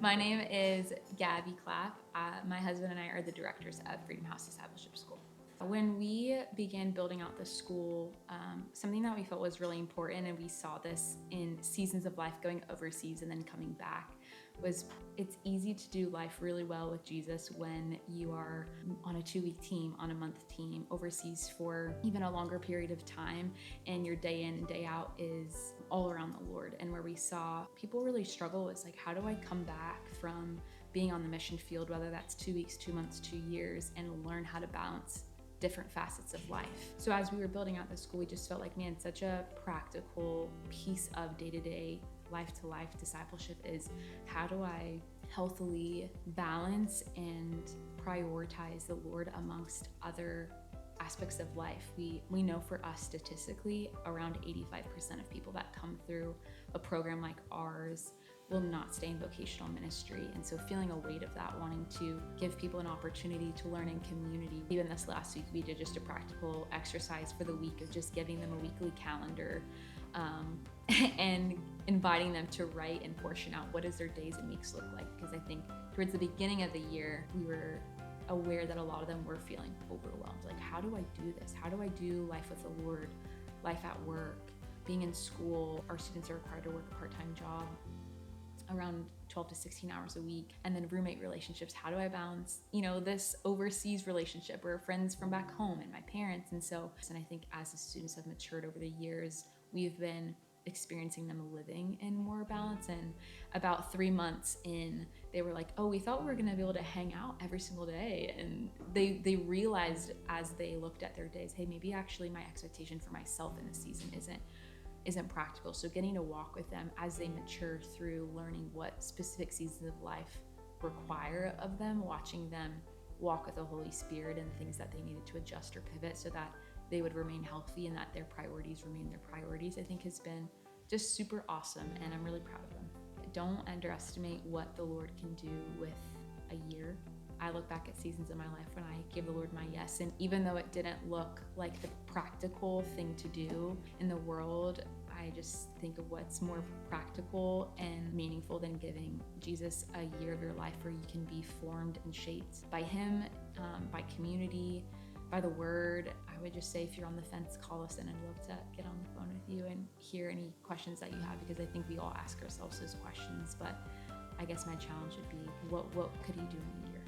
My name is Gabby Clapp. My husband and I are the directors of Freedom House Discipleship School. When we began building out the school, something that we felt was really important, and we saw this in seasons of life going overseas and then coming back, was it's easy to do life really well with Jesus when you are on a 2-week team, on a month team, overseas for even a longer period of time, and your day in and day out is all around the Lord. And where we saw people really struggle is like, how do I come back from being on the mission field, whether that's 2 weeks, 2 months, 2 years, and learn how to balance different facets of life. So as we were building out the school, we just felt like, man, such a practical piece of day-to-day, life-to-life discipleship is how do I healthily balance and prioritize the Lord amongst other aspects of life. We know for us statistically, around 85% of people that come through a program like ours will not stay in vocational ministry. And so feeling a weight of that, wanting to give people an opportunity to learn in community. Even this last week, we did just a practical exercise for the week of just giving them a weekly calendar and inviting them to write and portion out what does their days and weeks look like. Because I think towards the beginning of the year, we were aware that a lot of them were feeling overwhelmed. Like, how do I do this? How do I do life with the Lord, life at work, being in school? Our students are required to work a part-time job, around 12 to 16 hours a week. And then roommate relationships. How do I balance, this overseas relationship where friends from back home and my parents? And I think as the students have matured over the years, we've been experiencing them living in more balance. And about 3 months in, they were like, oh, we thought we were gonna be able to hang out every single day. And they realized as they looked at their days, hey, maybe actually my expectation for myself in this season isn't practical. So getting to walk with them as they mature through learning what specific seasons of life require of them, watching them walk with the Holy Spirit and things that they needed to adjust or pivot so that they would remain healthy and that their priorities remain their priorities, I think has been just super awesome, and I'm really proud of them. Don't underestimate what the Lord can do with a year. I look back at seasons in my life when I gave the Lord my yes, and even though it didn't look like the practical thing to do in the world, I just think of what's more practical and meaningful than giving Jesus a year of your life where you can be formed and shaped by Him, by community, by the Word. I would just say, if you're on the fence, call us in, and I'd love to get on the phone with you and hear any questions that you have, because I think we all ask ourselves those questions. But I guess my challenge would be, what could He do in a year?